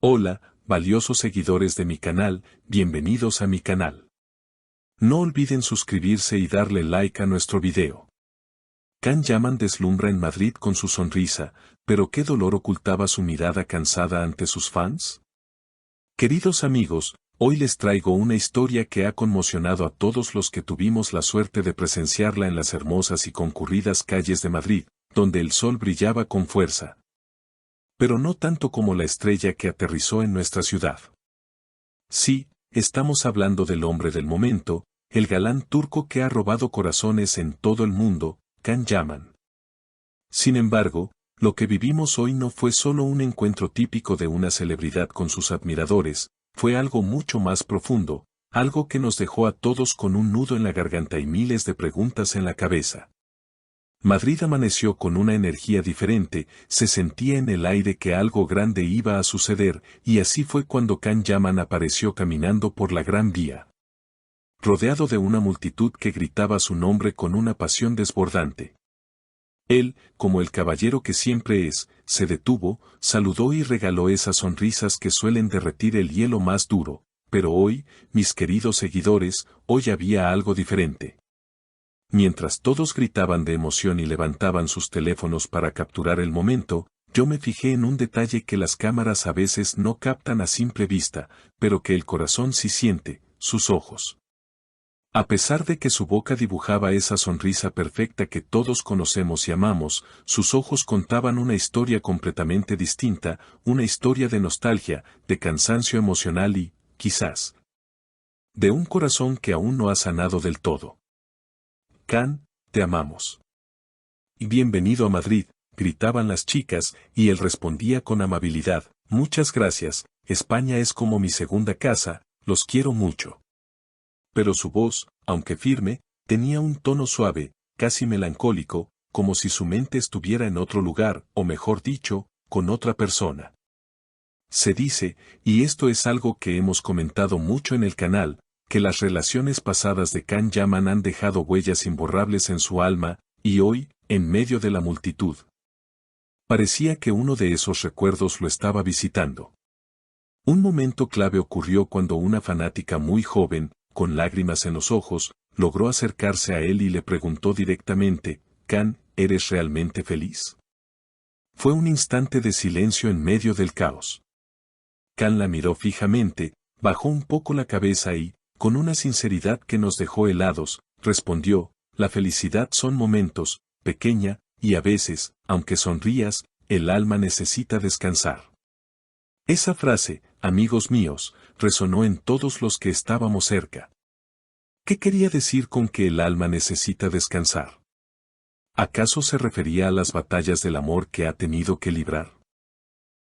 Hola, valiosos seguidores de mi canal, bienvenidos a mi canal. No olviden suscribirse y darle like a nuestro video. Can Yaman deslumbra en Madrid con su sonrisa, pero ¿qué dolor ocultaba su mirada cansada ante sus fans? Queridos amigos, hoy les traigo una historia que ha conmocionado a todos los que tuvimos la suerte de presenciarla en las hermosas y concurridas calles de Madrid, donde el sol brillaba con fuerza. Pero no tanto como la estrella que aterrizó en nuestra ciudad. Sí, estamos hablando del hombre del momento, el galán turco que ha robado corazones en todo el mundo, Can Yaman. Sin embargo, lo que vivimos hoy no fue solo un encuentro típico de una celebridad con sus admiradores, fue algo mucho más profundo, algo que nos dejó a todos con un nudo en la garganta y miles de preguntas en la cabeza. Madrid amaneció con una energía diferente, se sentía en el aire que algo grande iba a suceder, y así fue cuando Can Yaman apareció caminando por la Gran Vía. Rodeado de una multitud que gritaba su nombre con una pasión desbordante. Él, como el caballero que siempre es, se detuvo, saludó y regaló esas sonrisas que suelen derretir el hielo más duro, pero hoy, mis queridos seguidores, hoy había algo diferente. Mientras todos gritaban de emoción y levantaban sus teléfonos para capturar el momento, yo me fijé en un detalle que las cámaras a veces no captan a simple vista, pero que el corazón sí siente, sus ojos. A pesar de que su boca dibujaba esa sonrisa perfecta que todos conocemos y amamos, sus ojos contaban una historia completamente distinta, una historia de nostalgia, de cansancio emocional y, quizás, de un corazón que aún no ha sanado del todo. Can, te amamos. Y bienvenido a Madrid, gritaban las chicas, y él respondía con amabilidad, muchas gracias, España es como mi segunda casa, los quiero mucho. Pero su voz, aunque firme, tenía un tono suave, casi melancólico, como si su mente estuviera en otro lugar, o mejor dicho, con otra persona. Se dice, y esto es algo que hemos comentado mucho en el canal, que las relaciones pasadas de Can Yaman han dejado huellas imborrables en su alma, y hoy, en medio de la multitud, parecía que uno de esos recuerdos lo estaba visitando. Un momento clave ocurrió cuando una fanática muy joven, con lágrimas en los ojos, logró acercarse a él y le preguntó directamente, Can, ¿eres realmente feliz? Fue un instante de silencio en medio del caos. Can la miró fijamente, bajó un poco la cabeza y, con una sinceridad que nos dejó helados, respondió, la felicidad son momentos, pequeña, y a veces, aunque sonrías, el alma necesita descansar. Esa frase, amigos míos, resonó en todos los que estábamos cerca. ¿Qué quería decir con que el alma necesita descansar? ¿Acaso se refería a las batallas del amor que ha tenido que librar?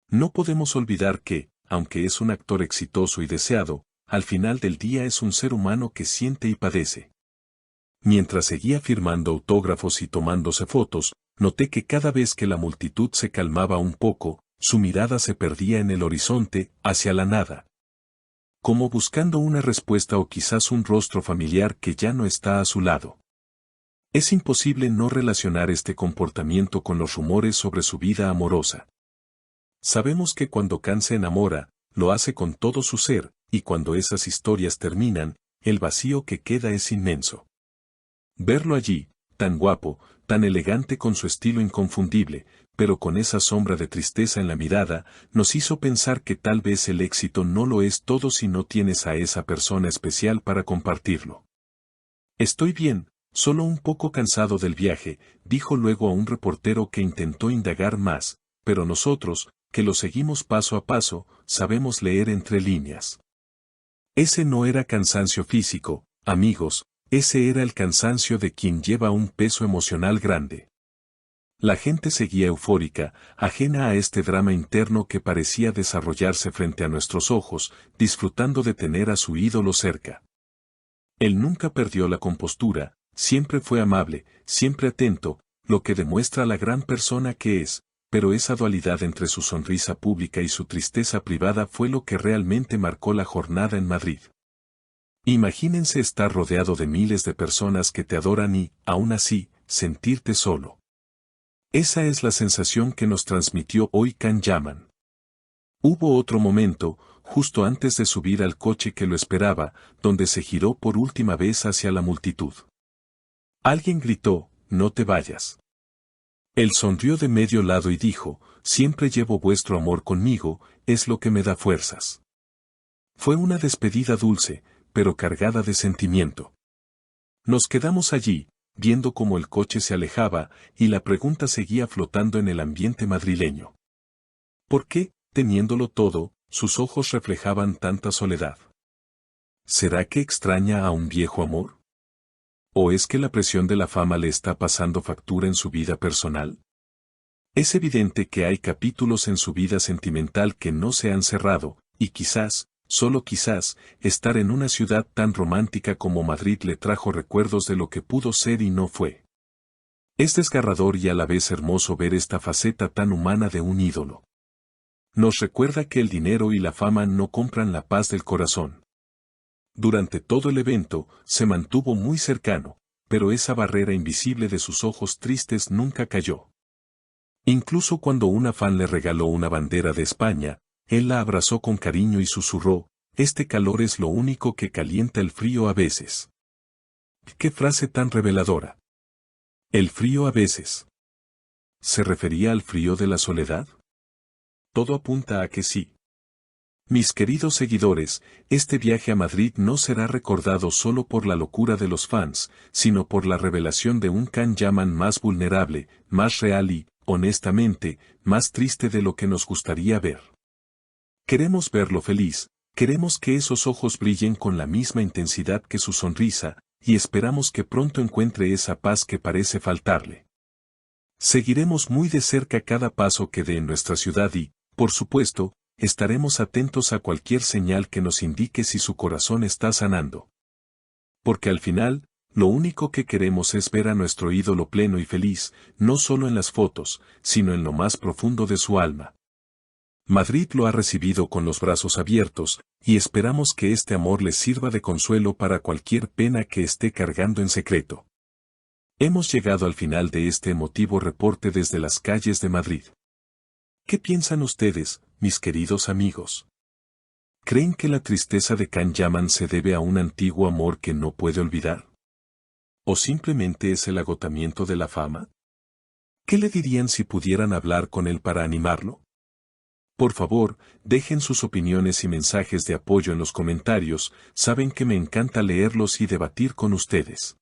No podemos olvidar que, aunque es un actor exitoso y deseado, al final del día es un ser humano que siente y padece. Mientras seguía firmando autógrafos y tomándose fotos, noté que cada vez que la multitud se calmaba un poco, su mirada se perdía en el horizonte, hacia la nada. Como buscando una respuesta o quizás un rostro familiar que ya no está a su lado. Es imposible no relacionar este comportamiento con los rumores sobre su vida amorosa. Sabemos que cuando Can se enamora, lo hace con todo su ser, y cuando esas historias terminan, el vacío que queda es inmenso. Verlo allí, tan guapo, tan elegante con su estilo inconfundible, pero con esa sombra de tristeza en la mirada, nos hizo pensar que tal vez el éxito no lo es todo si no tienes a esa persona especial para compartirlo. Estoy bien, solo un poco cansado del viaje, dijo luego a un reportero que intentó indagar más, pero nosotros, que lo seguimos paso a paso, sabemos leer entre líneas. Ese no era cansancio físico, amigos, ese era el cansancio de quien lleva un peso emocional grande. La gente seguía eufórica, ajena a este drama interno que parecía desarrollarse frente a nuestros ojos, disfrutando de tener a su ídolo cerca. Él nunca perdió la compostura, siempre fue amable, siempre atento, lo que demuestra la gran persona que es, pero esa dualidad entre su sonrisa pública y su tristeza privada fue lo que realmente marcó la jornada en Madrid. Imagínense estar rodeado de miles de personas que te adoran y, aún así, sentirte solo. Esa es la sensación que nos transmitió hoy Can Yaman. Hubo otro momento, justo antes de subir al coche que lo esperaba, donde se giró por última vez hacia la multitud. Alguien gritó, «No te vayas». Él sonrió de medio lado y dijo, «Siempre llevo vuestro amor conmigo, es lo que me da fuerzas». Fue una despedida dulce, pero cargada de sentimiento. Nos quedamos allí, viendo cómo el coche se alejaba, y la pregunta seguía flotando en el ambiente madrileño. ¿Por qué, teniéndolo todo, sus ojos reflejaban tanta soledad? ¿Será que extraña a un viejo amor? ¿O es que la presión de la fama le está pasando factura en su vida personal? Es evidente que hay capítulos en su vida sentimental que no se han cerrado, y quizás, solo quizás, estar en una ciudad tan romántica como Madrid le trajo recuerdos de lo que pudo ser y no fue. Es desgarrador y a la vez hermoso ver esta faceta tan humana de un ídolo. Nos recuerda que el dinero y la fama no compran la paz del corazón. Durante todo el evento, se mantuvo muy cercano, pero esa barrera invisible de sus ojos tristes nunca cayó. Incluso cuando una fan le regaló una bandera de España, él la abrazó con cariño y susurró, «Este calor es lo único que calienta el frío a veces». ¡Qué frase tan reveladora! El frío a veces. ¿Se refería al frío de la soledad? Todo apunta a que sí. Mis queridos seguidores, este viaje a Madrid no será recordado solo por la locura de los fans, sino por la revelación de un Can Yaman más vulnerable, más real y, honestamente, más triste de lo que nos gustaría ver. Queremos verlo feliz, queremos que esos ojos brillen con la misma intensidad que su sonrisa, y esperamos que pronto encuentre esa paz que parece faltarle. Seguiremos muy de cerca cada paso que dé en nuestra ciudad y, por supuesto, estaremos atentos a cualquier señal que nos indique si su corazón está sanando. Porque al final, lo único que queremos es ver a nuestro ídolo pleno y feliz, no solo en las fotos, sino en lo más profundo de su alma. Madrid lo ha recibido con los brazos abiertos, y esperamos que este amor les sirva de consuelo para cualquier pena que esté cargando en secreto. Hemos llegado al final de este emotivo reporte desde las calles de Madrid. ¿Qué piensan ustedes, mis queridos amigos? ¿Creen que la tristeza de Can Yaman se debe a un antiguo amor que no puede olvidar? ¿O simplemente es el agotamiento de la fama? ¿Qué le dirían si pudieran hablar con él para animarlo? Por favor, dejen sus opiniones y mensajes de apoyo en los comentarios, saben que me encanta leerlos y debatir con ustedes.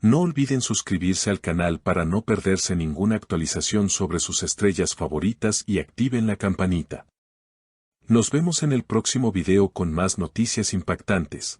No olviden suscribirse al canal para no perderse ninguna actualización sobre sus estrellas favoritas y activen la campanita. Nos vemos en el próximo video con más noticias impactantes.